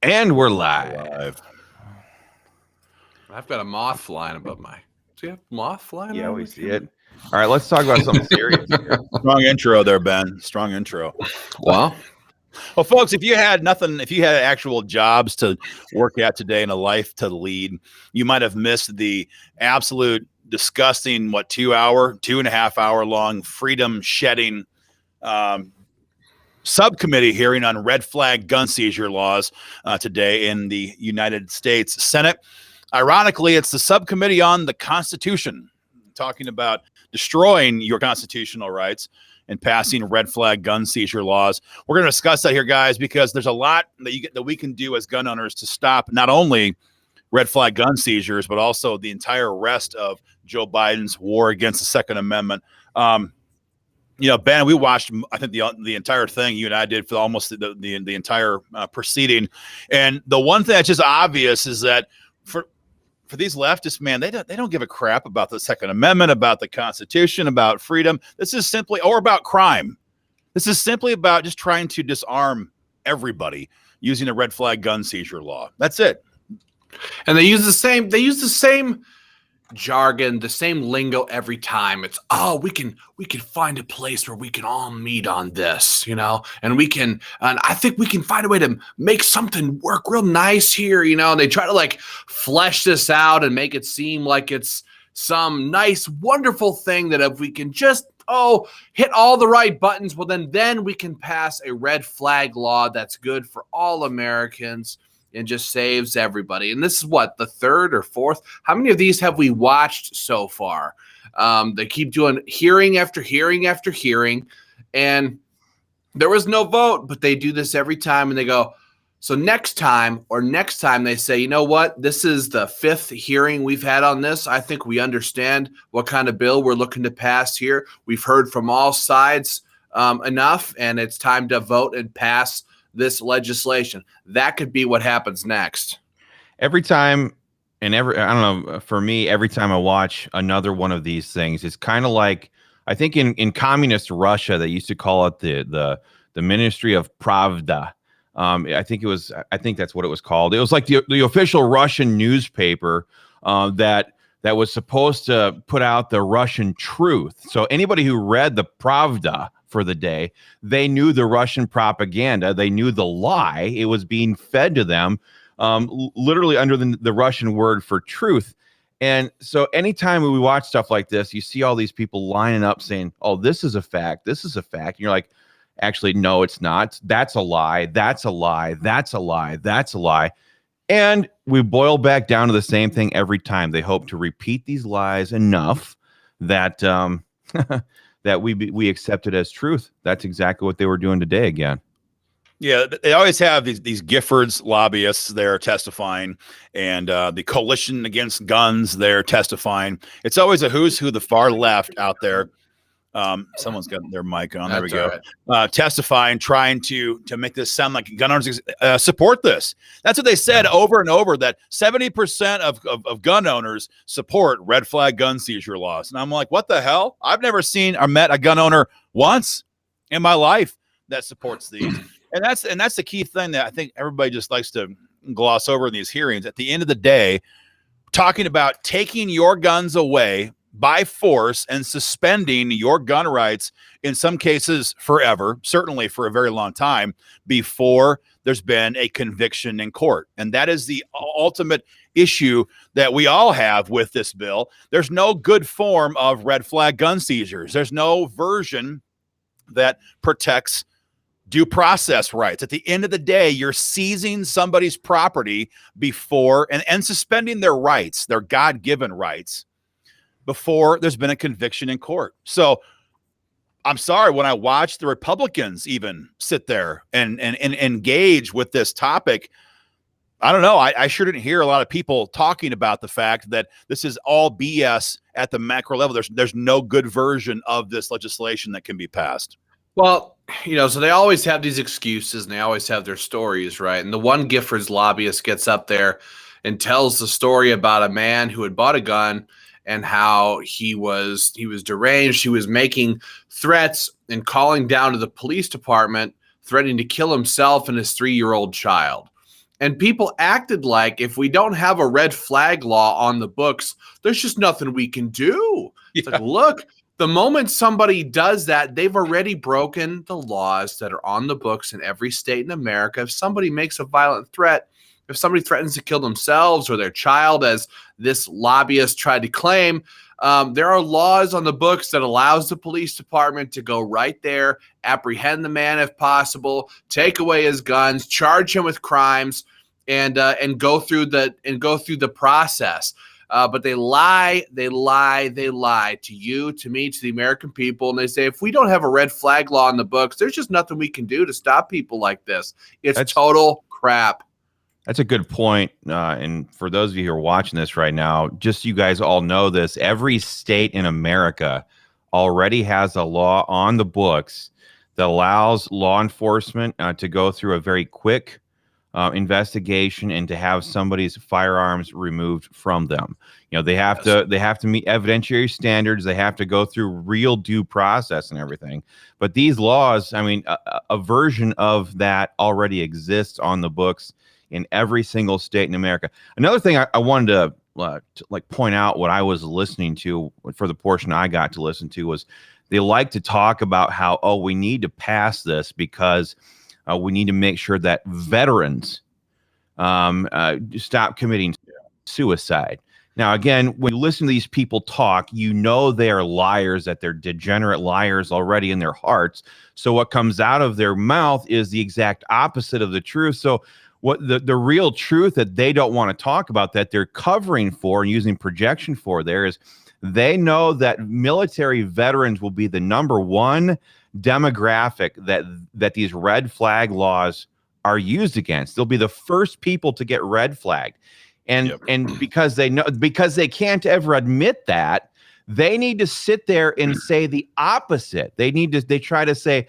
And we're live. I've got a moth flying above my. Do you have moth flying? Yeah, we see it. All right, let's talk about something serious here. Strong intro there, Ben. Strong intro. Well, folks, if you had actual jobs to work at today and a life to lead, you might have missed the absolute disgusting, 2.5 hour long freedom shedding subcommittee hearing on red flag gun seizure laws today in the United States Senate. Ironically, it's the subcommittee on the Constitution, talking about destroying your constitutional rights and passing red flag gun seizure laws. We're going to discuss that here, guys, because there's a lot that we can do as gun owners to stop not only red flag gun seizures, but also the entire rest of Joe Biden's war against the Second Amendment. Ben, we watched, I think, the entire thing you and I did for almost the entire proceeding. And the one thing that's just obvious is that for these leftists, man, they don't give a crap about the Second Amendment, about the Constitution, about freedom. This is simply, or about crime. This is simply about just trying to disarm everybody using a red flag gun seizure law. That's it. And they use the same jargon, the same lingo every time. It's, we can find a place where we can all meet on this, and I think we can find a way to make something work real nice here, and they try to like flesh this out and make it seem like it's some nice, wonderful thing that if we can just hit all the right buttons, well then we can pass a red flag law that's good for all Americans and just saves everybody. And this is what, the third or fourth? How many of these have we watched so far? They keep doing hearing after hearing after hearing, and there was no vote, but they do this every time, and they go, so next time they say, you know what? This is the fifth hearing we've had on this. I think we understand what kind of bill we're looking to pass here. We've heard from all sides enough, and it's time to vote and pass this legislation. That could be what happens next. Every time, I don't know, for me, every time I watch another one of these things, it's kind of like, I think in communist Russia, they used to call it the Ministry of Pravda. I think that's what it was called. It was like the official Russian newspaper that was supposed to put out the Russian truth. So anybody who read the Pravda for the day, they knew the Russian propaganda. They knew the lie. It was being fed to them, literally under the Russian word for truth. And so anytime we watch stuff like this, you see all these people lining up saying, oh, this is a fact. This is a fact. And you're like, actually, no, it's not. That's a lie. That's a lie. That's a lie. That's a lie. And we boil back down to the same thing every time. They hope to repeat these lies enough that that we accept it as truth. That's exactly what they were doing today again. Yeah, they always have these Giffords lobbyists there testifying, and the Coalition Against Guns there testifying. It's always a who's who, the far left out there. Someone's got their mic on. There we go. Right. Testifying, trying to make this sound like gun owners support this. That's what they said over and over, that 70% of gun owners support red flag gun seizure laws. And I'm like, what the hell? I've never seen or met a gun owner once in my life that supports these. And that's the key thing that I think everybody just likes to gloss over in these hearings. At the end of the day, talking about taking your guns away by force and suspending your gun rights, in some cases forever, certainly for a very long time, before there's been a conviction in court. And that is the ultimate issue that we all have with this bill. There's no good form of red flag gun seizures. There's no version that protects due process rights. At the end of the day, you're seizing somebody's property before and suspending their rights, their God-given rights, before there's been a conviction in court. So I'm sorry, when I watch the Republicans even sit there and engage with this topic, I don't know. I sure didn't hear a lot of people talking about the fact that this is all BS at the macro level. There's no good version of this legislation that can be passed. Well, so they always have these excuses and they always have their stories, right? And the one Giffords lobbyist gets up there and tells the story about a man who had bought a gun and how he was deranged. He was making threats and calling down to the police department, threatening to kill himself and his 3-year-old child. And people acted like if we don't have a red flag law on the books, there's just nothing we can do. It's like, look, the moment somebody does that, they've already broken the laws that are on the books in every state in America. If somebody makes a violent threat, if somebody threatens to kill themselves or their child, as this lobbyist tried to claim, there are laws on the books that allows the police department to go right there, apprehend the man if possible, take away his guns, charge him with crimes, and go through the process. But they lie to you, to me, to the American people, and they say if we don't have a red flag law on the books, there's just nothing we can do to stop people like this. It's total crap. That's a good point. And for those of you who are watching this right now, just so you guys all know this, every state in America already has a law on the books that allows law enforcement to go through a very quick investigation and to have somebody's firearms removed from them. You know, they have to meet evidentiary standards. They have to go through real due process and everything. But these laws, I mean, a version of that already exists on the books in every single state in America. Another thing I wanted to point out, what I was listening to for the portion I got to listen to, was they like to talk about how, we need to pass this because we need to make sure that veterans stop committing suicide. Now, again, when you listen to these people talk, you know they are liars, that they're degenerate liars already in their hearts. So what comes out of their mouth is the exact opposite of the truth. So what the real truth that they don't want to talk about, that they're covering for and using projection for there, is they know that military veterans will be the number one demographic that these red flag laws are used against. They'll be the first people to get red flagged. And because they can't ever admit that, they need to sit there and say the opposite. They try to say,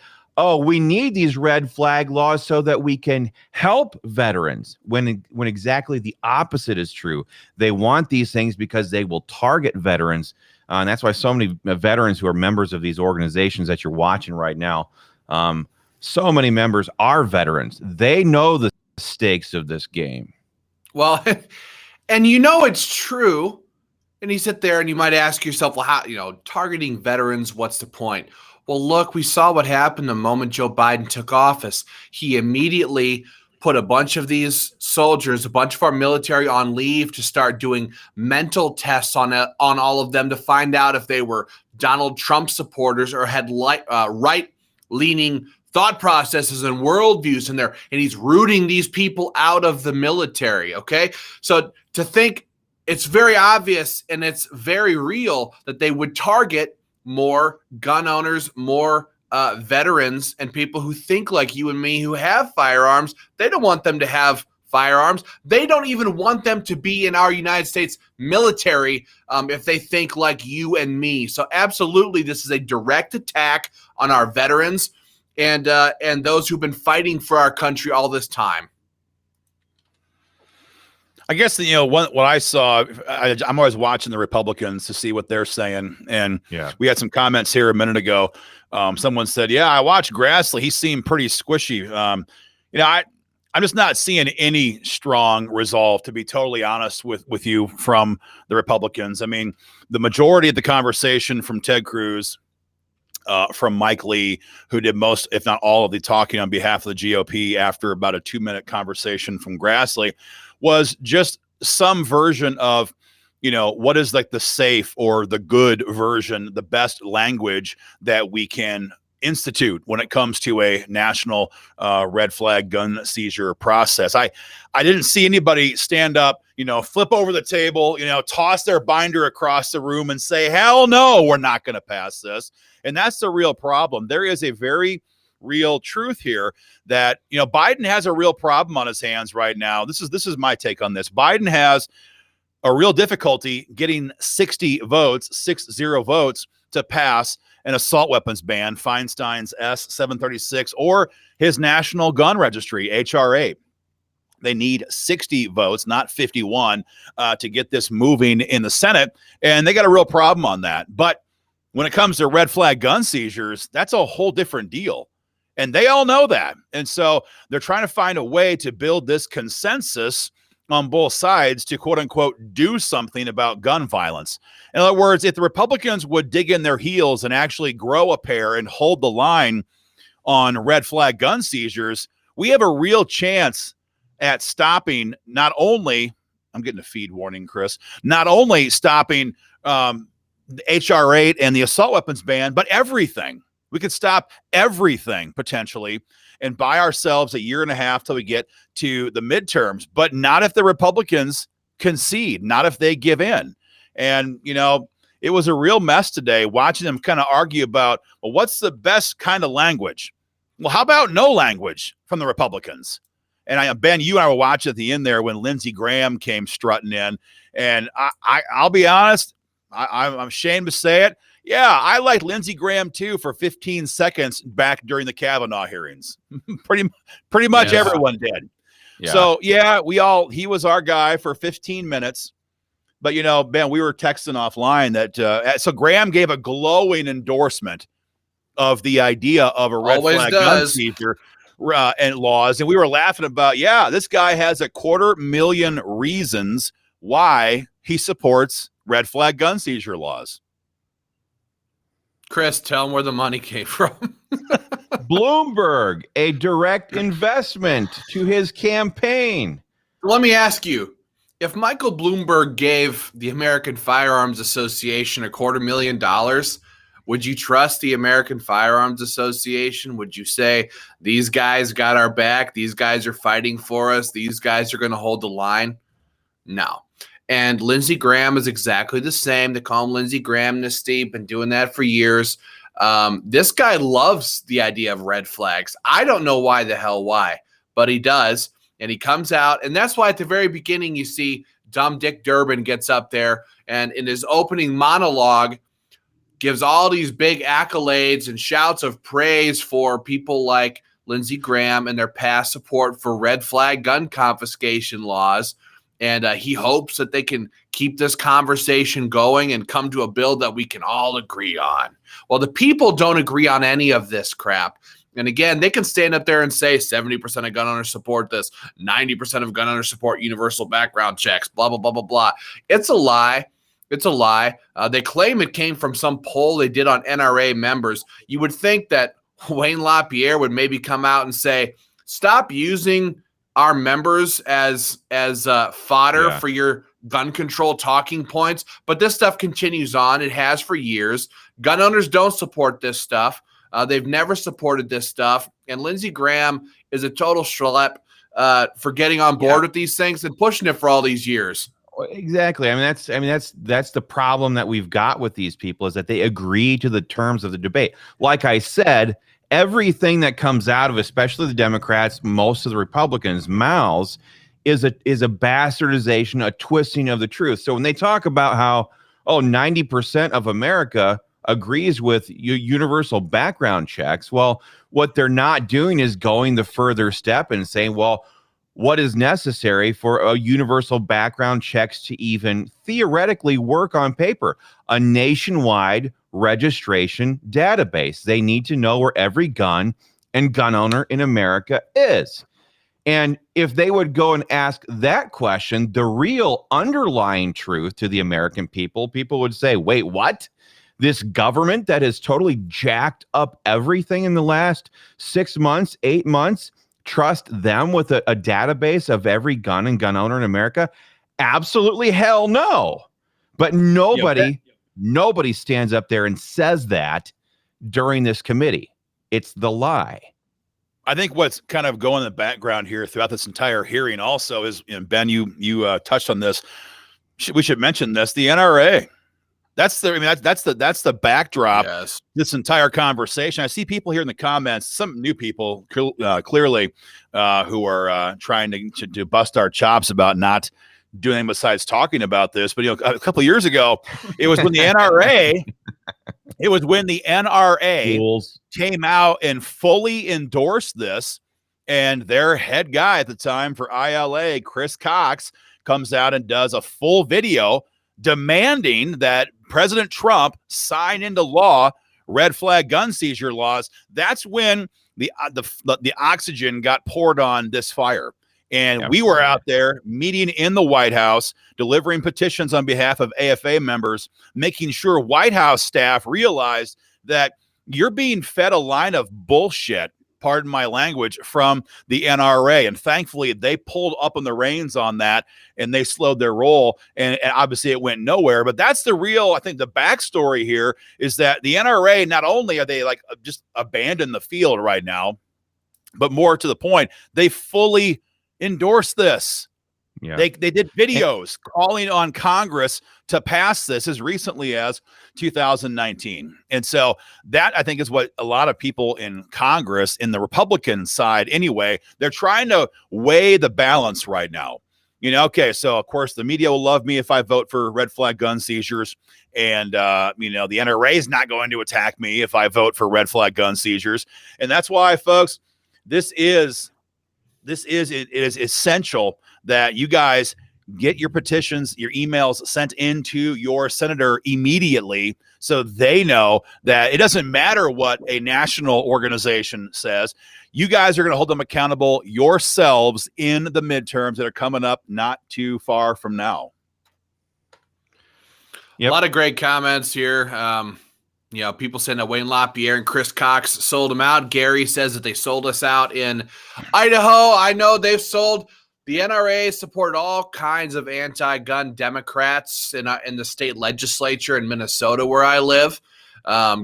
we need these red flag laws so that we can help veterans, when exactly the opposite is true. They want these things because they will target veterans. And that's why so many veterans who are members of these organizations that you're watching right now, so many members are veterans. They know the stakes of this game. Well, and you know it's true. And you sit there and you might ask yourself, well, how, targeting veterans, what's the point? Well, look, we saw what happened the moment Joe Biden took office. He immediately put a bunch of these soldiers, a bunch of our military, on leave to start doing mental tests on all of them to find out if they were Donald Trump supporters or had right-leaning thought processes and worldviews in there. And he's rooting these people out of the military, okay? So to think, it's very obvious and it's very real that they would target more gun owners, more veterans, and people who think like you and me who have firearms. They don't want them to have firearms. They don't even want them to be in our United States military if they think like you and me. So absolutely, this is a direct attack on our veterans and those who've been fighting for our country all this time. I guess, what I saw, I'm always watching the Republicans to see what they're saying. And we had some comments here a minute ago. Someone said, I watched Grassley. He seemed pretty squishy. I'm just not seeing any strong resolve, to be totally honest with you, from the Republicans. I mean, the majority of the conversation from Ted Cruz, from Mike Lee, who did most, if not all, of the talking on behalf of the GOP after about a 2-minute conversation from Grassley, was just some version of, what is like the safe or the good version, the best language that we can institute when it comes to a national red flag gun seizure process. I didn't see anybody stand up, flip over the table, toss their binder across the room and say, hell no, we're not going to pass this. And that's the real problem. There is a very real truth here that, Biden has a real problem on his hands right now. This is my take on this. Biden has a real difficulty getting 60 votes to pass an assault weapons ban, Feinstein's S-736, or his national gun registry, HRA. They need 60 votes, not 51, to get this moving in the Senate. And they got a real problem on that. But when it comes to red flag gun seizures, that's a whole different deal. And they all know that. And so they're trying to find a way to build this consensus on both sides to, quote unquote, do something about gun violence. In other words, if the Republicans would dig in their heels and actually grow a pair and hold the line on red flag gun seizures, we have a real chance at stopping not only, I'm getting a feed warning, Chris, not only stopping the HR 8 and the assault weapons ban, but everything. We could stop everything potentially and buy ourselves a year and a half till we get to the midterms, but not if the Republicans concede, not if they give in. And, you know, it was a real mess today watching them kind of argue about, well, what's the best kind of language? Well, how about no language from the Republicans? And Ben, you and I were watching at the end there when Lindsey Graham came strutting in. And I'll be honest, I'm ashamed to say it. Yeah, I liked Lindsey Graham too for 15 seconds back during the Kavanaugh hearings. pretty much everyone did. Yeah. So yeah, he was our guy for 15 minutes. But you know, Ben, we were texting offline that so Graham gave a glowing endorsement of the idea of a red flag gun seizure and laws, and we were laughing about, yeah, this guy has 250,000 reasons why he supports red flag gun seizure laws. Chris, tell him where the money came from. Bloomberg, a direct investment to his campaign. Let me ask you, if Michael Bloomberg gave the American Firearms Association $250,000, would you trust the American Firearms Association? Would you say, these guys got our back, these guys are fighting for us, these guys are going to hold the line? No. And Lindsey Graham is exactly the same. They call him Lindsey Graham amnesty, been doing that for years. This guy loves the idea of red flags. I don't know why, but he does. And he comes out. And that's why at the very beginning, you see dumb Dick Durbin gets up there and in his opening monologue gives all these big accolades and shouts of praise for people like Lindsey Graham and their past support for red flag gun confiscation laws. And he hopes that they can keep this conversation going and come to a bill that we can all agree on. Well, the people don't agree on any of this crap. And again, they can stand up there and say 70% of gun owners support this, 90% of gun owners support universal background checks, blah, blah, blah, blah, blah. It's a lie. It's a lie. They claim it came from some poll they did on NRA members. You would think that Wayne Lapierre would maybe come out and say, stop using our members as fodder for your gun control talking points. But this stuff continues on. It has for years. Gun owners don't support this stuff. They've never supported this stuff. And Lindsey Graham is a total schlep for getting on board with these things and pushing it for all these years. Exactly. That's the problem that we've got with these people, is that they agree to the terms of the debate. Like I said, everything that comes out of, especially the Democrats, most of the Republicans' mouths, is a bastardization, a twisting of the truth. So when they talk about how, 90% of America agrees with universal background checks, well, what they're not doing is going the further step and saying, well, what is necessary for a universal background checks to even theoretically work on paper? A nationwide registration database. They need to know where every gun and gun owner in America is. And if they would go and ask that question, the real underlying truth to the American people would say, wait, what? This government that has totally jacked up everything in the last 6 months, 8 months, trust them with a database of every gun and gun owner in America? Absolutely hell no. But nobody stands up there and says that during this committee. It's the lie. I think what's kind of going in the background here throughout this entire hearing also is, and Ben, you touched on this. We should mention this: the NRA. That's the backdrop. Yes. This entire conversation. I see people here in the comments, some new people clearly who are trying to bust our chops about not doing anything besides talking about this. But a couple of years ago, it was when the NRA. It was when the NRA came out and fully endorsed this, and their head guy at the time for ILA, Chris Cox, comes out and does a full video demanding that President Trump sign into law red flag gun seizure laws. That's when the oxygen got poured on this fire. And Absolutely. We were out there meeting in the White House, delivering petitions on behalf of AFA members, making sure White House staff realized that you're being fed a line of bullshit, pardon my language, from the NRA. And thankfully, they pulled up on the reins on that and they slowed their roll. And obviously, it went nowhere. But that's the real, I think, the backstory here is that the NRA, not only are they like just abandoned the field right now, but more to the point, they fully endorse this. Yeah. They did videos calling on Congress to pass this as recently as 2019. And so that, I think, is what a lot of people in Congress, in the Republican side anyway, they're trying to weigh the balance right now. You know, okay, so of course the media will love me if I vote for red flag gun seizures. And, you know, the NRA is not going to attack me if I vote for red flag gun seizures. And that's why, folks, it is essential that you guys get your petitions, your emails sent into your senator immediately so they know that it doesn't matter what a national organization says. You guys are going to hold them accountable yourselves in the midterms that are coming up not too far from now. Yep. A lot of great comments here. You know, people saying that Wayne Lapierre and Chris Cox sold them out. Gary says that they sold us out in Idaho. I know they've sold. The NRA supported all kinds of anti-gun Democrats in the state legislature in Minnesota, where I live.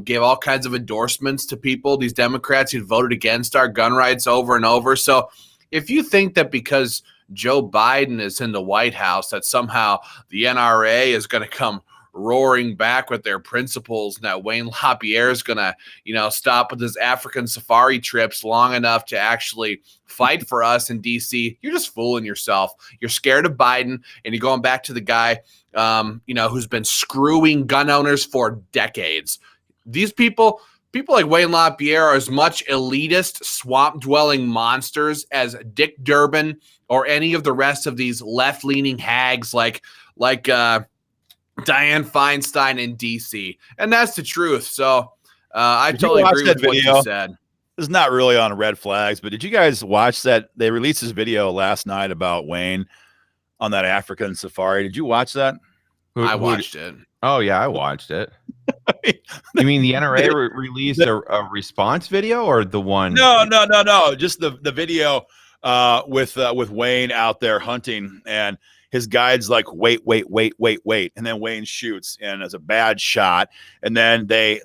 Gave all kinds of endorsements to people, these Democrats who voted against our gun rights over and over. So if you think that because Joe Biden is in the White House that somehow the NRA is going to come roaring back with their principles and that Wayne Lapierre is going to, you know, stop with his African safari trips long enough to actually fight for us in DC, you're just fooling yourself. You're scared of Biden and you're going back to the guy, you know, who's been screwing gun owners for decades. These people like Wayne Lapierre are as much elitist, swamp-dwelling monsters as Dick Durbin or any of the rest of these left-leaning hags like Dianne Feinstein in DC. And that's the truth. So I totally agree with what you said. It's not really on red flags, but did you guys watch that? They released this video last night about Wayne on that African safari. Did you watch that? I watched it. Oh, yeah, I watched it. You mean the NRA released a response video or the one? No. Just the video with Wayne out there hunting, and his guide's like, wait. And then Wayne shoots, and it's a bad shot. And then they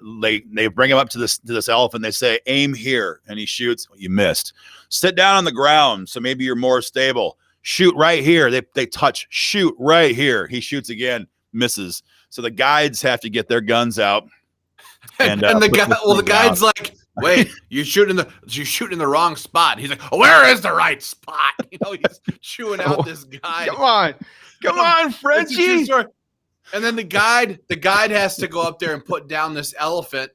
bring him up to this elephant. They say, aim here. And he shoots. You missed. Sit down on the ground so maybe you're more stable. Shoot right here. They touch. Shoot right here. He shoots again. Misses. So the guides have to get their guns out. And the guide's like, wait, you're shooting in the wrong spot. He's like, oh, where is the right spot? You know, he's chewing out this guide. Come on, Frenchie. And then the guide has to go up there and put down this elephant,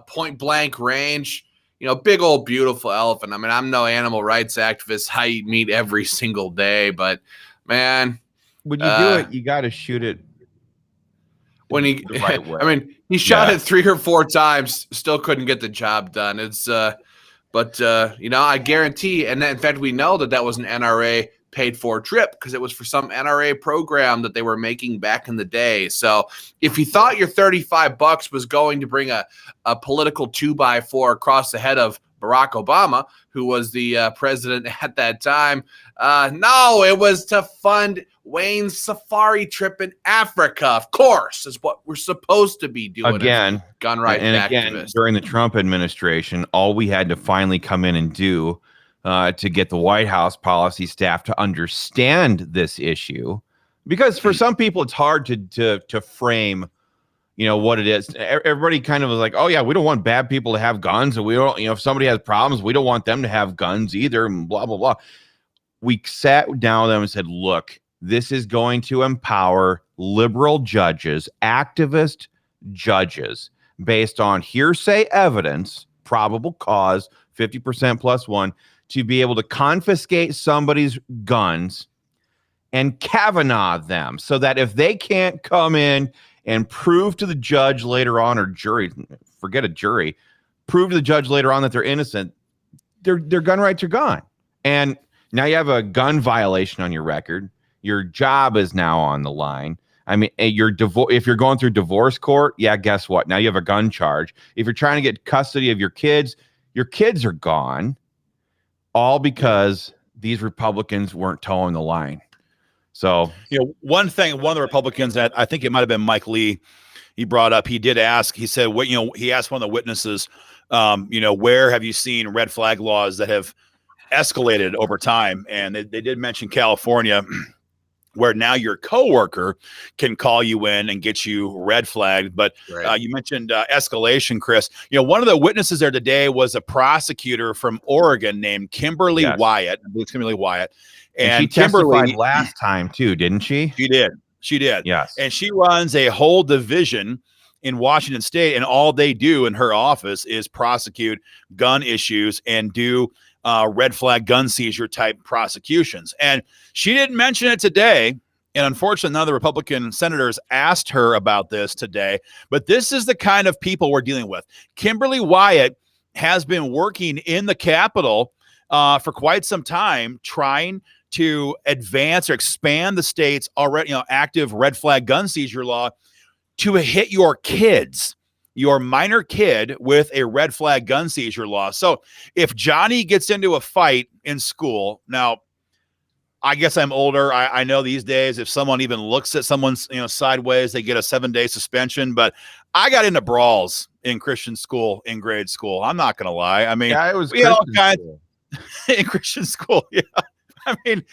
point blank range. You know, big old beautiful elephant. I mean, I'm no animal rights activist. I eat meat every single day, but man, when you do it, you got to shoot it. When he, right way. I mean, he shot it 3 or 4 times, still couldn't get the job done. It's, but you know, I guarantee, and in fact, we know that was an NRA paid for trip because it was for some NRA program that they were making back in the day. So if you thought your $35 was going to bring a political 2x4 across the head of Barack Obama, who was the president at that time, no, it was to fund Wayne's safari trip in Africa, of course, is what we're supposed to be doing. Again, gun rights activists. Again, during the Trump administration, all we had to finally come in and do to get the White House policy staff to understand this issue, because for some people it's hard to frame, you know, what it is. Everybody kind of was like, oh yeah, we don't want bad people to have guns, and we don't, you know, if somebody has problems, we don't want them to have guns either, and blah blah blah. We sat down with them and said, look, this is going to empower liberal judges, activist judges, based on hearsay evidence, probable cause, 50% plus 1, to be able to confiscate somebody's guns and Kavanaugh them, so that if they can't come in and prove to the judge later on, or jury, forget a jury, prove to the judge later on that they're innocent, their gun rights are gone. And now you have a gun violation on your record. Your job is now on the line. I mean, if you're going through divorce court, yeah, guess what? Now you have a gun charge. If you're trying to get custody of your kids are gone, all because these Republicans weren't towing the line. So, one of the Republicans that I think it might have been Mike Lee, he brought up, he did ask, he said, he asked one of the witnesses, where have you seen red flag laws that have escalated over time? And they did mention California, where now your coworker can call you in and get you red flagged. But Right. You mentioned escalation, Chris. One of the witnesses there today was a prosecutor from Oregon named Kimberlee Wyatt. I believe it's Kimberlee Wyatt. And she testified last time too, didn't she? She did. Yes. And she runs a whole division in Washington State, and all they do in her office is prosecute gun issues and do red flag gun seizure type prosecutions. And she didn't mention it today. And unfortunately, none of the Republican senators asked her about this today. But this is the kind of people we're dealing with. Kimberlee Wyatt has been working in the Capitol for quite some time, trying to advance or expand the state's already active red flag gun seizure law to hit your kids, your minor kid, with a red flag gun seizure law. So if Johnny gets into a fight in school, now I guess I'm older. I know these days if someone even looks at someone sideways, they get a 7-day suspension. But I got into brawls in Christian school, in grade school. I'm not going to lie. I mean, it was in Christian school. Yeah. I mean,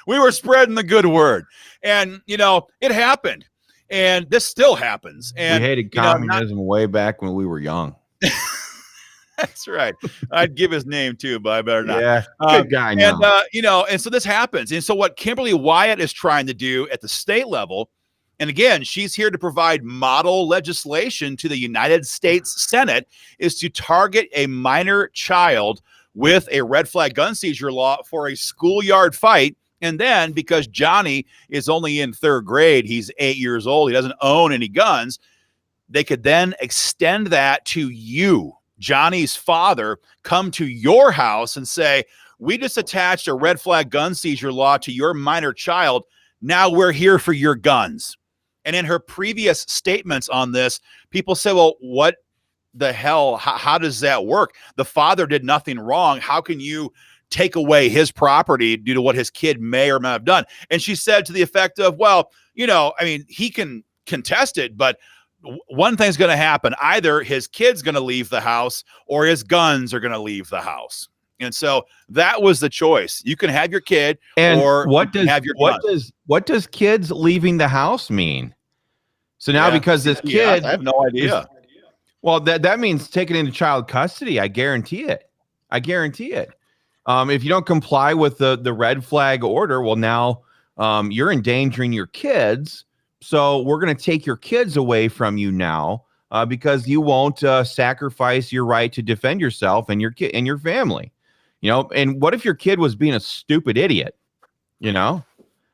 we were spreading the good word, and it happened. And this still happens. And we hated communism way back when we were young. That's right. I'd give his name too, but I better not. Yeah, good guy now. And and so this happens. And so what Kimberlee Wyatt is trying to do at the state level, and again, she's here to provide model legislation to the United States Senate, is to target a minor child with a red flag gun seizure law for a schoolyard fight. And then because Johnny is only in 3rd grade, he's 8 years old, he doesn't own any guns, they could then extend that to you, Johnny's father, come to your house and say, we just attached a red flag gun seizure law to your minor child. Now we're here for your guns. And in her previous statements on this, people say, well, what the hell? How does that work? The father did nothing wrong. How can you take away his property due to what his kid may or may have done? And she said to the effect of, well, he can contest it, but one thing's going to happen. Either his kid's going to leave the house or his guns are going to leave the house. And so that was the choice. You can have your kid, and or have your what does kids leaving the house mean? So now because this kid, I have no idea. Well, that means taken into child custody. I guarantee it. If you don't comply with the red flag order, well, now you're endangering your kids. So we're going to take your kids away from you now because you won't sacrifice your right to defend yourself and your kid and your family. And what if your kid was being a stupid idiot?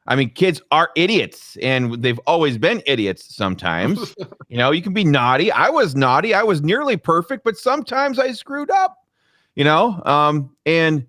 I mean, kids are idiots, and they've always been idiots sometimes. You can be naughty. I was naughty. I was nearly perfect, but sometimes I screwed up, and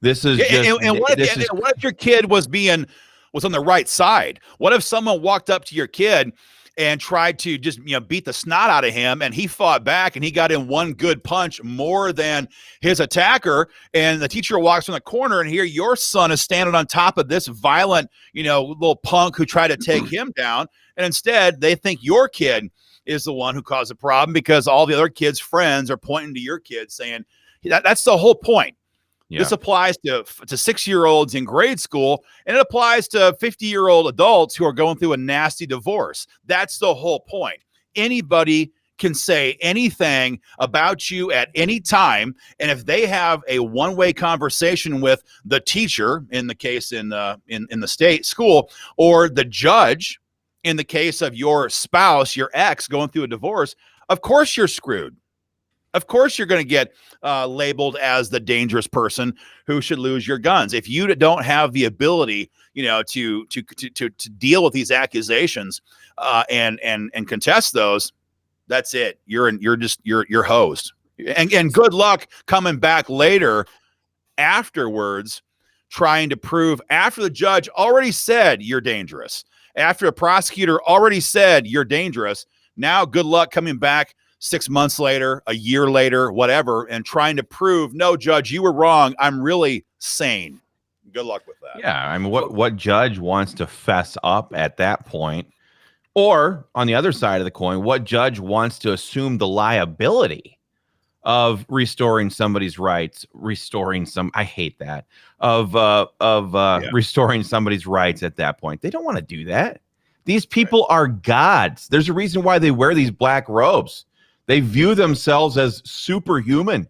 this is what if your kid was on the right side? What if someone walked up to your kid and tried to just beat the snot out of him, and he fought back and he got in one good punch more than his attacker, and the teacher walks from the corner and here your son is standing on top of this violent little punk who tried to take him down, and instead they think your kid is the one who caused the problem because all the other kids' friends are pointing to your kid saying that's the whole point. Yeah. This applies to 6-year-olds in grade school, and it applies to 50-year-old adults who are going through a nasty divorce. That's the whole point. Anybody can say anything about you at any time, and if they have a one-way conversation with the teacher, in the case in the state school, or the judge, in the case of your spouse, your ex going through a divorce, of course you're screwed. Of course, you're going to get labeled as the dangerous person who should lose your guns. If you don't have the ability, to deal with these accusations and contest those, that's it. You're hosed. And good luck coming back later afterwards, trying to prove after the judge already said you're dangerous, after a prosecutor already said you're dangerous. Now, good luck coming back 6 months later, a year later, whatever, and trying to prove, no, judge, you were wrong. I'm really sane. Good luck with that. Yeah, I mean, what judge wants to fess up at that point? Or on the other side of the coin, what judge wants to assume the liability of restoring somebody's rights, I hate that, restoring somebody's rights at that point? They don't want to do that. These people are gods. There's a reason why they wear these black robes. They view themselves as superhuman.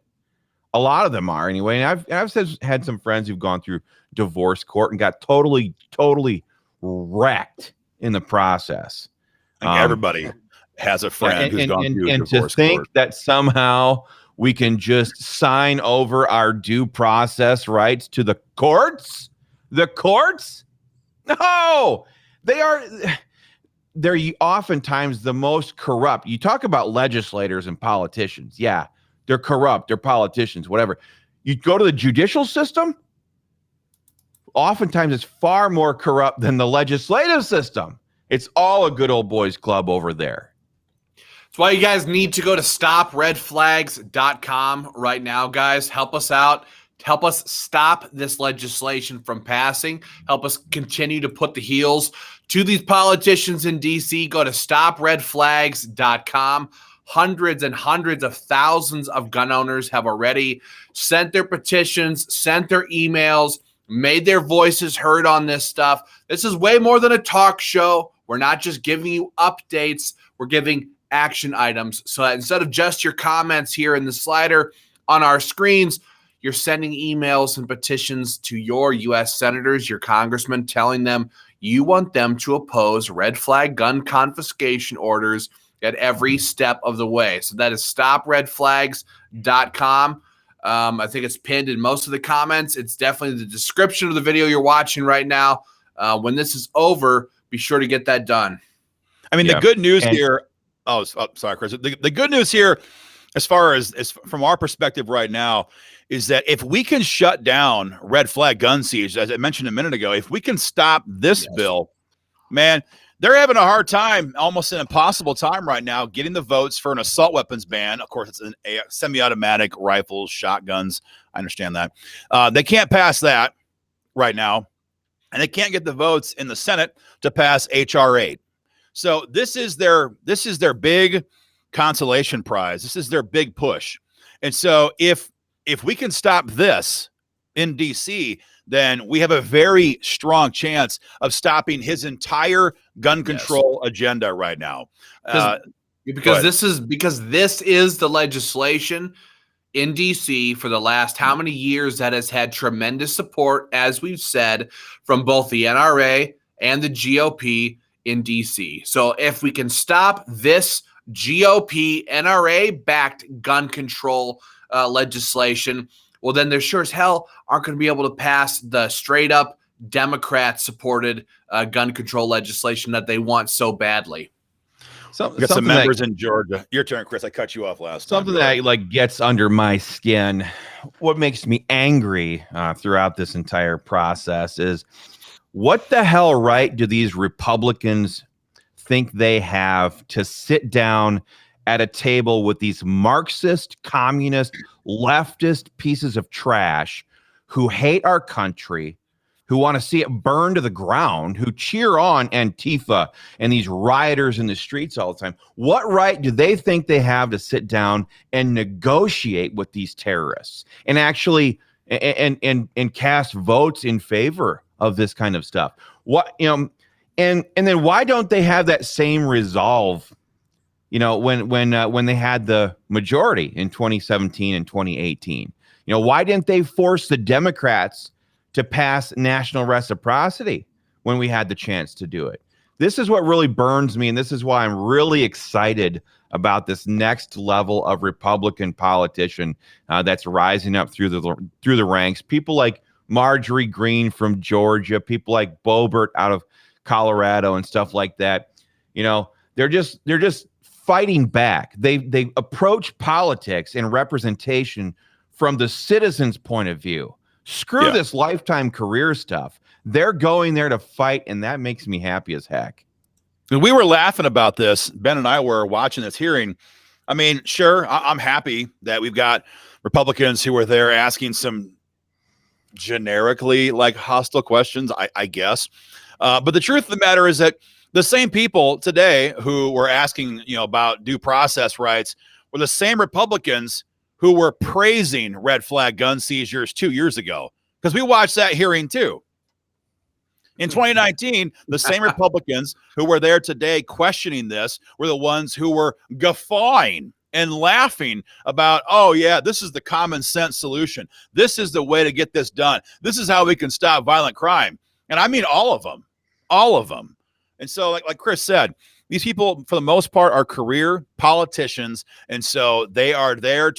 A lot of them are, anyway. And I've had some friends who've gone through divorce court and got totally wrecked in the process. I think everybody has a friend who's gone through divorce court. And to think that somehow we can just sign over our due process rights to the courts? The courts? No! They're oftentimes the most corrupt. You talk about legislators and politicians. Yeah, they're corrupt. They're politicians, whatever. You go to the judicial system, oftentimes it's far more corrupt than the legislative system. It's all a good old boys club over there. That's why you guys need to go to stopredflags.com right now, guys. Help us out. Help us stop this legislation from passing. Help us continue to put the heels to these politicians in D.C. Go to stopredflags.com. Hundreds and hundreds of thousands of gun owners have already sent their petitions, sent their emails, made their voices heard on this stuff. This is way more than a talk show. We're not just giving you updates. We're giving action items. So instead of just your comments here in the slider on our screens, you're sending emails and petitions to your U.S. senators, your congressmen, telling them you want them to oppose red flag gun confiscation orders at every step of the way. So that is stopredflags.com. I think it's pinned in most of the comments. It's definitely the description of the video you're watching right now. When this is over, be sure to get that done. I mean, the good news here. Sorry, Chris. The good news here, as far as from our perspective right now, is that if we can shut down red flag gun siege, as I mentioned a minute ago, if we can stop this bill, man, they're having a hard time, almost an impossible time right now, getting the votes for an assault weapons ban. Of course, it's a semi-automatic rifles, shotguns. I understand that. They can't pass that right now, and they can't get the votes in the Senate to pass H.R. 8. So this is their big consolation prize. This is their big push. And so if we can stop this in D.C., then we have a very strong chance of stopping his entire gun control agenda right now. Because this is the legislation in D.C. for the last how many years that has had tremendous support, as we've said, from both the NRA and the GOP in D.C. So if we can stop this GOP NRA-backed gun control legislation, well, then there sure as hell aren't going to be able to pass the straight-up Democrat-supported gun control legislation that they want so badly. We got some members in Georgia. Your turn, Chris. I cut you off last time. Something that gets under my skin, what makes me angry throughout this entire process is, what the hell right do these Republicans think they have to sit down at a table with these Marxist, communist, leftist pieces of trash who hate our country, who want to see it burn to the ground, who cheer on Antifa and these rioters in the streets all the time? What right do they think they have to sit down and negotiate with these terrorists and actually and cast votes in favor of this kind of stuff? And then why don't they have that same resolve, when they had the majority in 2017 and 2018? Why didn't they force the Democrats to pass national reciprocity when we had the chance to do it? This is what really burns me, and this is why I'm really excited about this next level of Republican politician that's rising up through the ranks. People like Marjorie Greene from Georgia, people like Boebert out of Colorado and stuff like that. They're just fighting back. They approach politics and representation from the citizens' point of view. Screw this lifetime career stuff. They're going there to fight, and that makes me happy as heck. We were laughing about this. Ben and I were watching this hearing. I mean, sure, I'm happy that we've got Republicans who are there asking some generically like hostile questions, I guess. But the truth of the matter is that the same people today who were asking, about due process rights were the same Republicans who were praising red flag gun seizures 2 years ago, because we watched that hearing too. In 2019, the same Republicans who were there today questioning this were the ones who were guffawing and laughing about, oh, yeah, this is the common sense solution. This is the way to get this done. This is how we can stop violent crime. And I mean all of them, all of them. And so like Chris said, these people, for the most part, are career politicians. And so they are there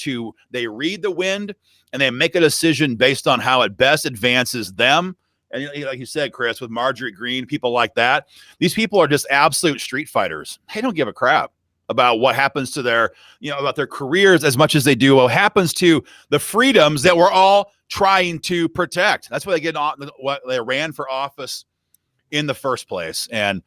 they read the wind and they make a decision based on how it best advances them. And like you said, Chris, with Marjorie Greene, people like that, these people are just absolute street fighters. They don't give a crap about what happens to their, about their careers as much as they do what happens to the freedoms that we're all trying to protect. That's why they get on what they ran for office in the first place. And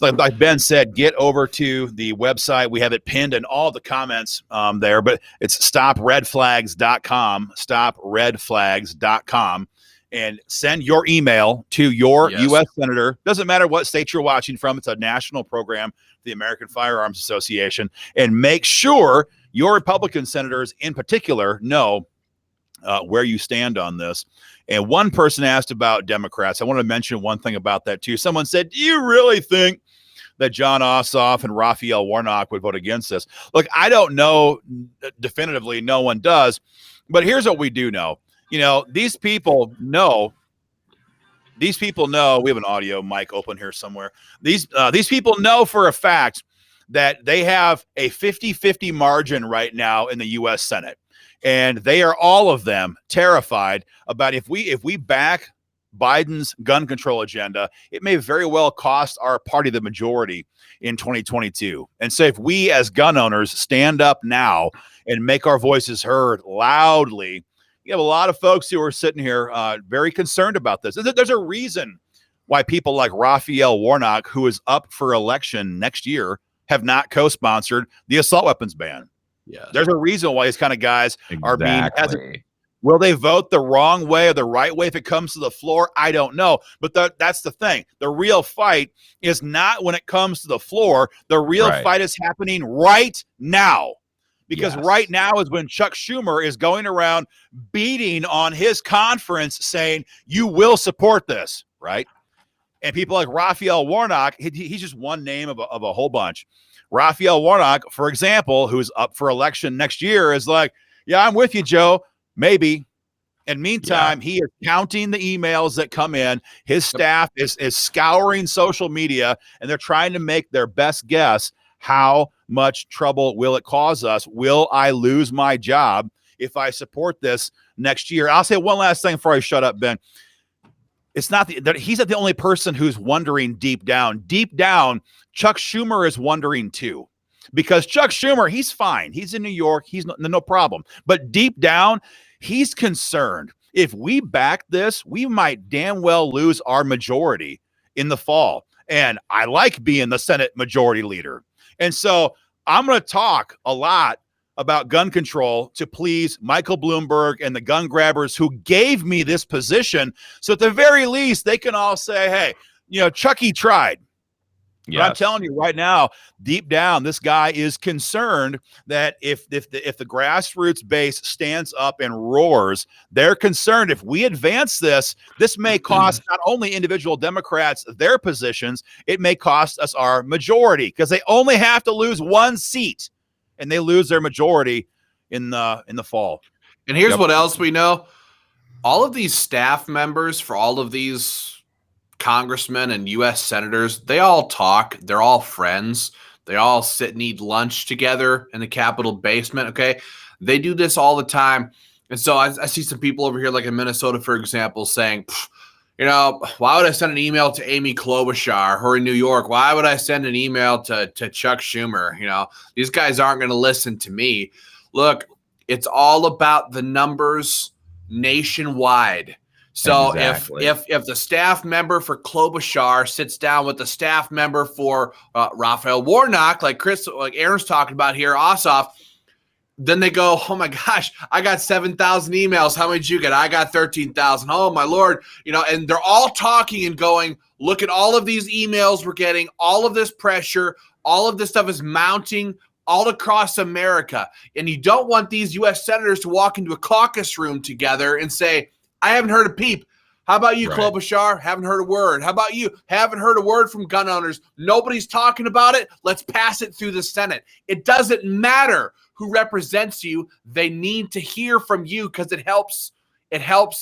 like Ben said, get over to the website. We have it pinned in all the comments there, but it's stopredflags.com, stopredflags.com. And send your email to your U.S. Senator. Doesn't matter what state you're watching from. It's a national program, the American Firearms Association. And make sure your Republican senators in particular know where you stand on this. And one person asked about Democrats. I want to mention one thing about that too. Someone said, do you really think that John Ossoff and Raphael Warnock would vote against this? Look, I don't know definitively. No one does. But here's what we do know. These people know. We have an audio mic open here somewhere. These people know for a fact that they have a 50-50 margin right now in the U.S. Senate. And they are, all of them, terrified about if we back Biden's gun control agenda, it may very well cost our party the majority in 2022. And so if we as gun owners stand up now and make our voices heard loudly, you have a lot of folks who are sitting here very concerned about this. There's a reason why people like Raphael Warnock, who is up for election next year, have not co-sponsored the assault weapons ban. Yeah, there's a reason why these kind of guys are being hesitant. Will they vote the wrong way or the right way if it comes to the floor? I don't know. But that's the thing. The real fight is not when it comes to the floor. The real fight is happening right now. Because right now is when Chuck Schumer is going around beating on his conference saying, you will support this, right? And people like Raphael Warnock, he's just one name of a whole bunch. Raphael Warnock, for example, who's up for election next year, is like, yeah, I'm with you, Joe. Maybe. And meantime, he is counting the emails that come in. His staff is scouring social media, and they're trying to make their best guess. How much trouble will it cause us? Will I lose my job if I support this next year? I'll say one last thing before I shut up, Ben. It's not he's not the only person who's wondering deep down. Deep down, Chuck Schumer is wondering too. Because Chuck Schumer, he's fine. He's in New York. He's no problem. But deep down, he's concerned. If we back this, we might damn well lose our majority in the fall. And I like being the Senate majority leader. And so I'm going to talk a lot about gun control to please Michael Bloomberg and the gun grabbers who gave me this position. So at the very least, they can all say, hey, Chucky tried. Yes. But I'm telling you right now, deep down, this guy is concerned that if the grassroots base stands up and roars, they're concerned if we advance this may cost not only individual Democrats their positions, it may cost us our majority because they only have to lose one seat and they lose their majority in the fall. And here's what else we know. All of these staff members for all of these congressmen and U.S. senators, they all talk. They're all friends. They all sit and eat lunch together in the Capitol basement, okay? They do this all the time. And so I see some people over here, like in Minnesota, for example, saying, why would I send an email to Amy Klobuchar, who are in New York? Why would I send an email to Chuck Schumer? These guys aren't going to listen to me. Look, it's all about the numbers nationwide. So Exactly. if the staff member for Klobuchar sits down with the staff member for Raphael Warnock, like Aaron's talking about here, Ossoff, then they go, oh my gosh, I got 7,000 emails. How many did you get? I got 13,000. Oh my Lord. And they're all talking and going, look at all of these emails we're getting, all of this pressure, all of this stuff is mounting all across America. And you don't want these U.S. senators to walk into a caucus room together and say, I haven't heard a peep. How about you, Right. Klobuchar? Haven't heard a word. How about you? Haven't heard a word from gun owners. Nobody's talking about it. Let's pass it through the Senate. It doesn't matter who represents you. They need to hear from you because it helps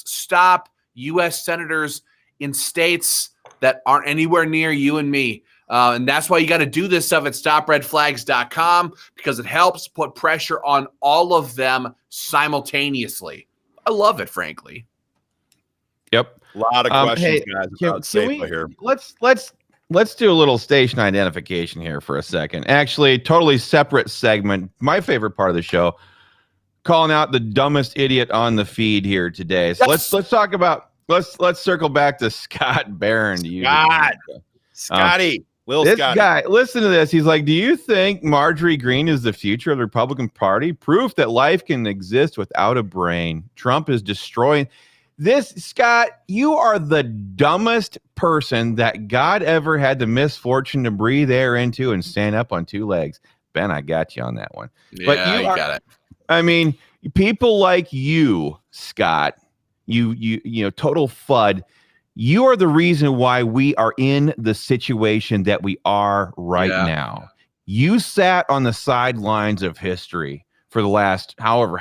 stop U.S. senators in states that aren't anywhere near you and me. And that's why you got to do this stuff at stopredflags.com, because it helps put pressure on all of them simultaneously. I love it, frankly. Yep. A lot of questions, guys, about can SAPA here. Let's do a little station identification here for a second. Actually, totally separate segment. My favorite part of the show, calling out the dumbest idiot on the feed here today. So Yes. let's talk about let's circle back to Scott Barron. Scotty. This Scotty. guy, listen to this. He's like, do you think Marjorie Greene is the future of the Republican Party? Proof that life can exist without a brain. Trump is destroying. This, Scott, you are the dumbest person that God ever had the misfortune to breathe air into and stand up on two legs. Ben, I got you on that one. But Yeah, you got it. I mean, people like you, Scott, you total FUD. You are the reason why we are in the situation that we are right now. You sat on the sidelines of history for the last however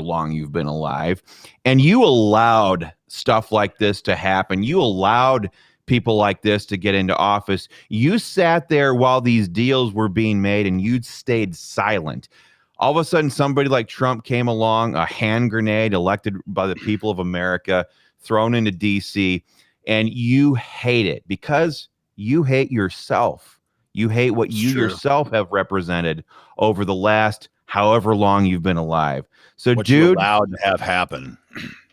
long you've been alive, and you allowed stuff like this to happen. You allowed people like this to get into office. You sat there while these deals were being made, and you stayed silent. All of a sudden, somebody like Trump came along, a hand grenade elected by the people of America, thrown into D.C., and you hate it because you hate yourself. You hate what you yourself have represented over the last however long you've been alive. So, what you dude, allowed to have happen.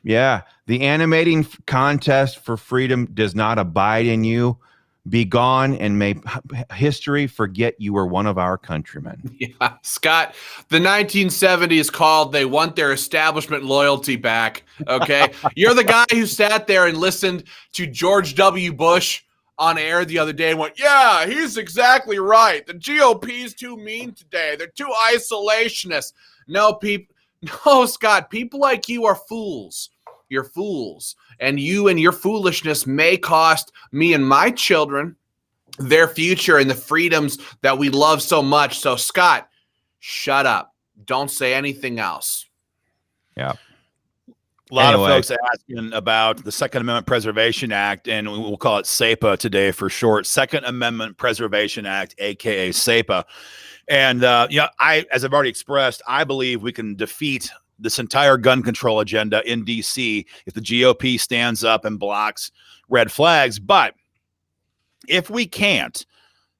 Yeah, the animating contest for freedom does not abide in you. Be gone, and may history forget you were one of our countrymen. Yeah, Scott, the 1970s called. They want their establishment loyalty back. Okay. You're the guy who sat there and listened to George W. Bush on air the other day and went, yeah, he's exactly right. The GOP's too mean today. They're too isolationist. No, Scott, people like you are fools. You're fools. And you and your foolishness may cost me and my children their future and the freedoms that we love so much. So, Scott, shut up. Don't say anything else. Yeah. A lot of folks asking about the Second Amendment Preservation Act, and we'll call it SAPA today for short. Second Amendment Preservation Act, aka SAPA. And as I've already expressed, I believe we can defeat this entire gun control agenda in DC if the GOP stands up and blocks red flags. But if we can't,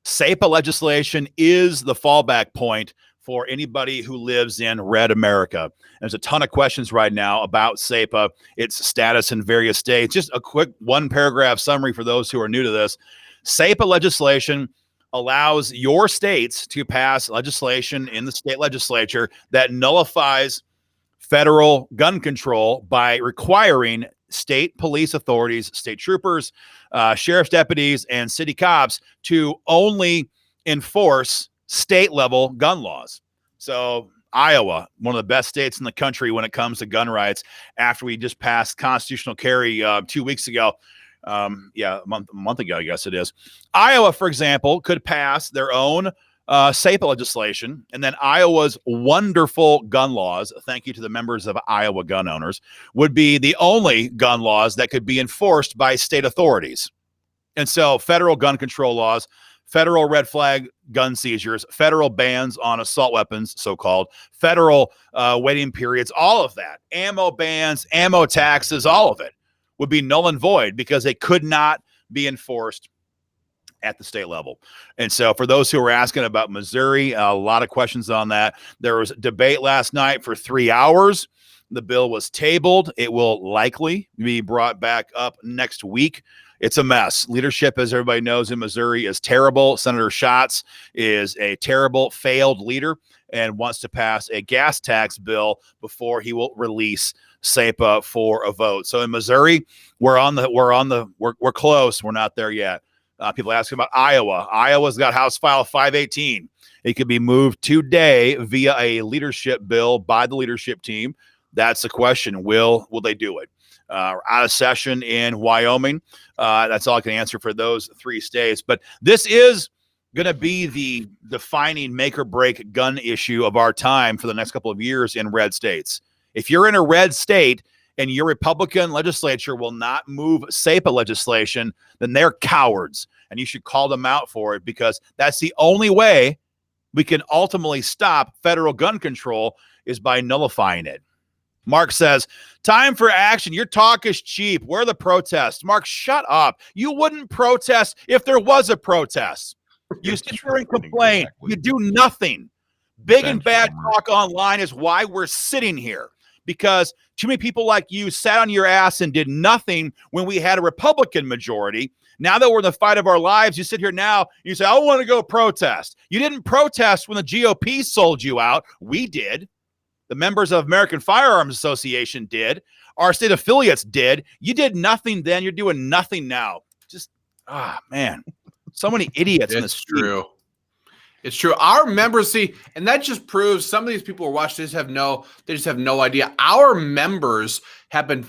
SAPA legislation is the fallback point for anybody who lives in red America. There's a ton of questions right now about SAPA, its status in various states. Just a quick one-paragraph summary for those who are new to this. SAPA legislation allows your states to pass legislation in the state legislature that nullifies federal gun control by requiring state police authorities, state troopers, sheriff's deputies, and city cops to only enforce state-level gun laws. So Iowa, one of the best states in the country when it comes to gun rights, after we just passed constitutional carry 2 weeks ago, a month ago, I guess it is. Iowa, for example, could pass their own SAPA legislation, and then Iowa's wonderful gun laws, thank you to the members of Iowa gun owners, would be the only gun laws that could be enforced by state authorities. And so federal gun control laws, federal red flag gun seizures, federal bans on assault weapons, so-called, federal waiting periods, all of that, ammo bans, ammo taxes, all of it would be null and void because they could not be enforced at the state level. And so for those who were asking about Missouri, a lot of questions on that. There was debate last night for 3 hours. The bill was tabled. It will likely be brought back up next week. It's a mess. Leadership, as everybody knows, in Missouri is terrible. Senator Schatz is a terrible, failed leader and wants to pass a gas tax bill before he will release SEPA for a vote. So in Missouri, we're close. We're not there yet. People asking about Iowa. Iowa's got House File 518. It could be moved today via a leadership bill by the leadership team. That's the question. Will they do it? Out of session in Wyoming. That's all I can answer for those 3 states. But this is going to be the defining make or break gun issue of our time for the next couple of years in red states. If you're in a red state and your Republican legislature will not move SEPA legislation, then they're cowards. And you should call them out for it, because that's the only way we can ultimately stop federal gun control, is by nullifying it. Mark says, time for action. Your talk is cheap. Where are the protests? Mark, shut up. You wouldn't protest if there was a protest. You sit here and complain. Exactly. You do nothing. Big and bad talk online is why we're sitting here, because too many people like you sat on your ass and did nothing when we had a Republican majority. Now that we're in the fight of our lives, you sit here now and you say, I want to go protest. You didn't protest when the GOP sold you out. We did. The members of American Firearms Association did. Our state affiliates did. You did nothing then. You're doing nothing now. Just, man, so many idiots in the street. True. It's true. Our members, see, and that just proves some of these people who are watching this they just have no idea. Our members have been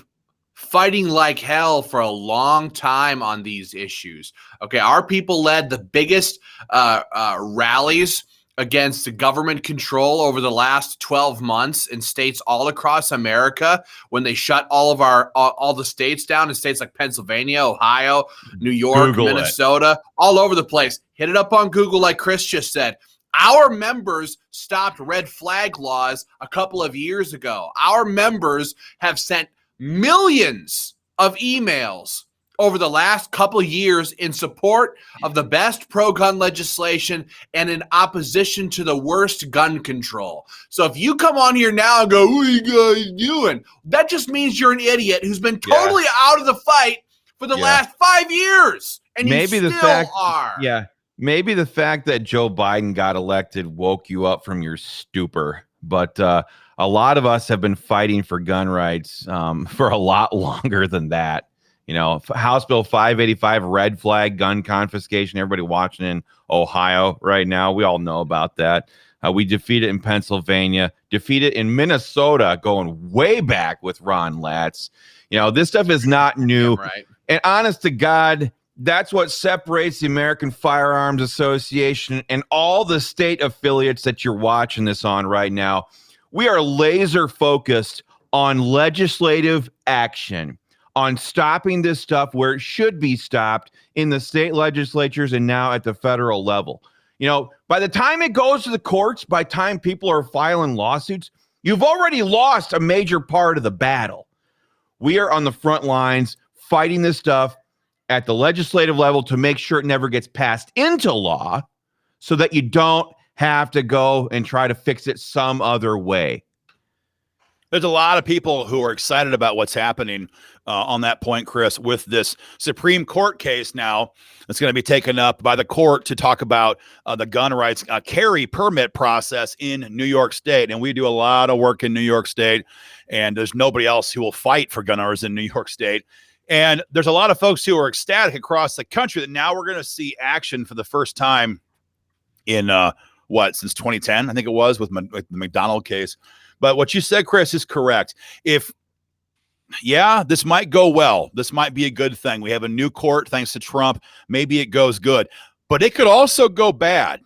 fighting like hell for a long time on these issues. Okay, our people led the biggest rallies against government control over the last 12 months in states all across America, when they shut all the states down in states like Pennsylvania, Ohio, New York, Google Minnesota, all over the place. Hit it up on Google, like Chris just said. Our members stopped red flag laws a couple of years ago. Our members have sent millions of emails over the last couple of years in support of the best pro-gun legislation and in opposition to the worst gun control. So if you come on here now and go, what are you guys doing? That just means you're an idiot who's been totally out of the fight for the last 5 years. And maybe you still are. Yeah. Maybe the fact that Joe Biden got elected woke you up from your stupor. But a lot of us have been fighting for gun rights for a lot longer than that. You know, House Bill 585, red flag gun confiscation. Everybody watching in Ohio right now, we all know about that. We defeated in Pennsylvania, defeated in Minnesota, going way back with Ron Latz. You know, this stuff is not new. Yeah, right. And honest to God, that's what separates the American Firearms Association and all the state affiliates that you're watching this on right now. We are laser focused on legislative action, on stopping this stuff where it should be stopped in the state legislatures and now at the federal level. You know, by the time it goes to the courts, by the time people are filing lawsuits, you've already lost a major part of the battle. We are on the front lines fighting this stuff at the legislative level to make sure it never gets passed into law, so that you don't have to go and try to fix it some other way. There's a lot of people who are excited about what's happening on that point, Chris, with this Supreme Court case now that's going to be taken up by the court to talk about the gun rights carry permit process in New York State. And we do a lot of work in New York State, and there's nobody else who will fight for gun owners in New York State. And there's a lot of folks who are ecstatic across the country that now we're going to see action for the first time in since 2010, I think it was, with the McDonald case. But what you said, Chris, is correct. This might go well. This might be a good thing. We have a new court thanks to Trump. Maybe it goes good, but it could also go bad.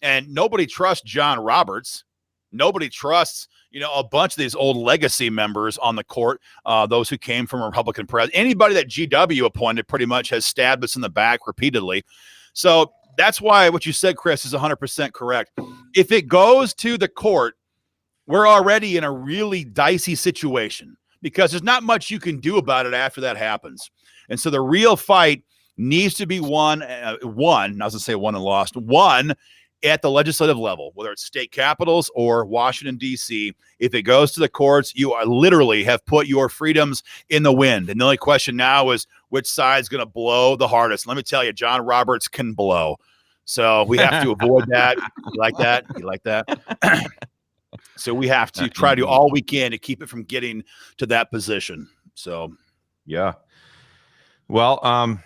And nobody trusts John Roberts. Nobody trusts, a bunch of these old legacy members on the court, those who came from Republican press. Anybody that GW appointed pretty much has stabbed us in the back repeatedly. So that's why what you said, Chris, is 100% correct. If it goes to the court, we're already in a really dicey situation, because there's not much you can do about it after that happens. And so the real fight needs to be won, I was going to say won and lost, won at the legislative level, whether it's state capitals or Washington, D.C. If it goes to the courts, you are literally have put your freedoms in the wind. And the only question now is which side's going to blow the hardest. Let me tell you, John Roberts can blow. So we have to avoid that. You like that? You like that? So we have to try to do all we can to keep it from getting to that position. So, yeah. Well,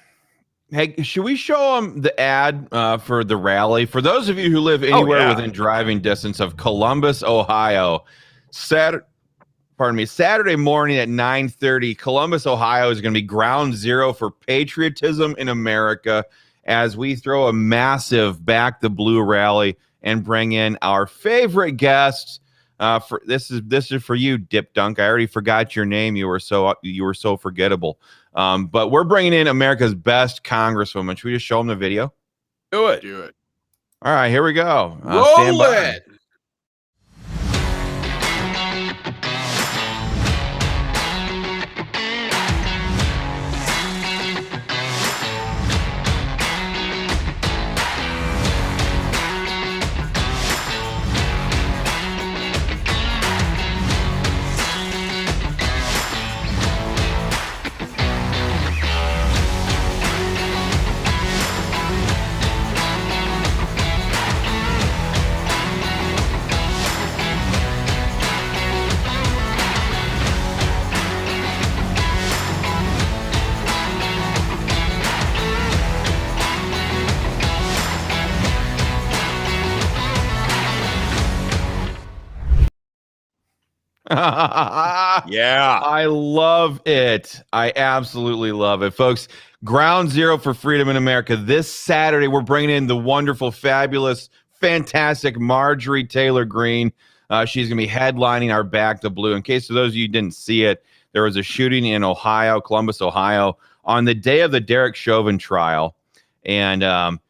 hey, should we show them the ad for the rally? For those of you who live anywhere within driving distance of Columbus, Ohio, Saturday morning at 9:30, Columbus, Ohio is going to be ground zero for patriotism in America as we throw a massive Back the Blue rally and bring in our favorite guests. For this is for you, Dip Dunk. I already forgot your name. You were so forgettable. But we're bringing in America's best congresswoman. Should we just show them the video? Do it. All right, here we go. Roll it. yeah. I love it. I absolutely love it, folks. Ground zero for freedom in America. This Saturday, we're bringing in the wonderful, fabulous, fantastic Marjorie Taylor Greene. She's going to be headlining our Back the Blue. In case of those of you who didn't see it, there was a shooting in Ohio, Columbus, Ohio, on the day of the Derek Chauvin trial. And a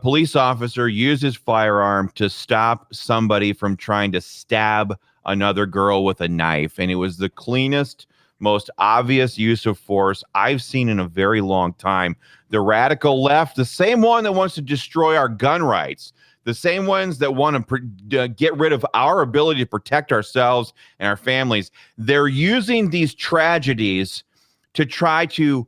police officer used his firearm to stop somebody from trying to stab another girl with a knife. And it was the cleanest, most obvious use of force I've seen in a very long time. The radical left, the same one that wants to destroy our gun rights, the same ones that want to get rid of our ability to protect ourselves and our families, they're using these tragedies to try to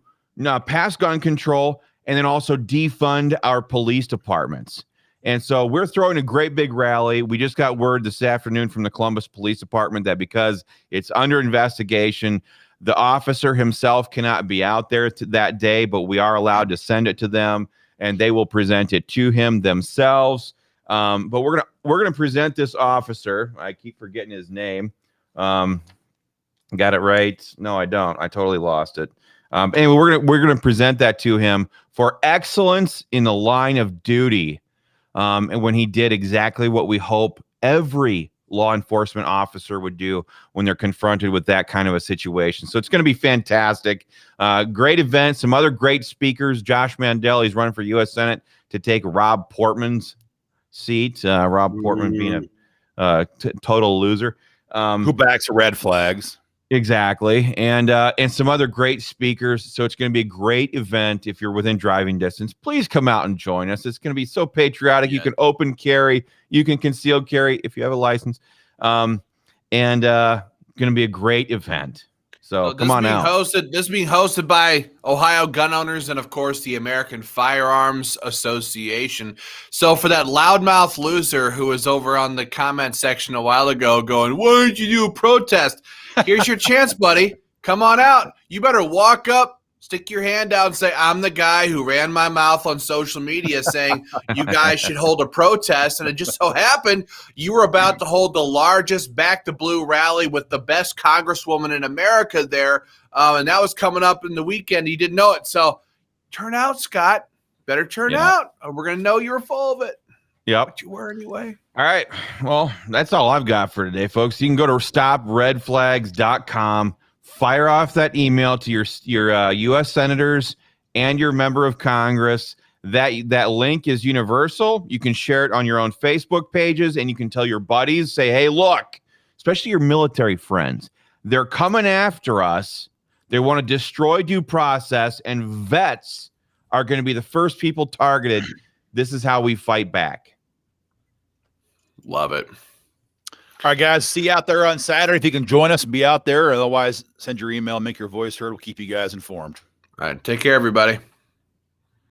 pass gun control and then also defund our police departments. And so we're throwing a great big rally. We just got word this afternoon from the Columbus Police Department that because it's under investigation, the officer himself cannot be out there that day, but we are allowed to send it to them, and they will present it to him themselves. But we're gonna present this officer. I keep forgetting his name. Got it right? No, I don't. I totally lost it. Anyway, we're gonna present that to him for excellence in the line of duty. And when he did exactly what we hope every law enforcement officer would do when they're confronted with that kind of a situation. So it's going to be fantastic. Great event. Some other great speakers. Josh Mandel, he's running for U.S. Senate to take Rob Portman's seat. Rob Portman being a total loser. Who backs red flags. Exactly. And some other great speakers. So it's going to be a great event. If you're within driving distance, please come out and join us. It's going to be so patriotic. Yeah. You can open carry, you can concealed carry if you have a license. And going to be a great event. So come on out. This being hosted by Ohio gun owners and, of course, the American Firearms Association. So for that loudmouth loser who was over on the comment section a while ago going, why did you do a protest? Here's your chance, buddy. Come on out. You better walk up, stick your hand out and say, I'm the guy who ran my mouth on social media saying you guys should hold a protest. And it just so happened you were about to hold the largest Back the Blue rally with the best congresswoman in America there. And that was coming up in the weekend. You didn't know it. So turn out, Scott. Better turn out. Or we're going to know you're full of it. Yep. But you were anyway. All right. Well, that's all I've got for today, folks. You can go to stopredflags.com, fire off that email to your U.S. senators and your member of Congress. That link is universal. You can share it on your own Facebook pages, and you can tell your buddies, say, hey, look, especially your military friends, They're coming after us. They want to destroy due process, and vets are going to be the first people targeted. This is how we fight back. Love it. All right, guys. See you out there on Saturday. If you can join us and be out there. Otherwise, send your email, make your voice heard. We'll keep you guys informed. All right. Take care, everybody.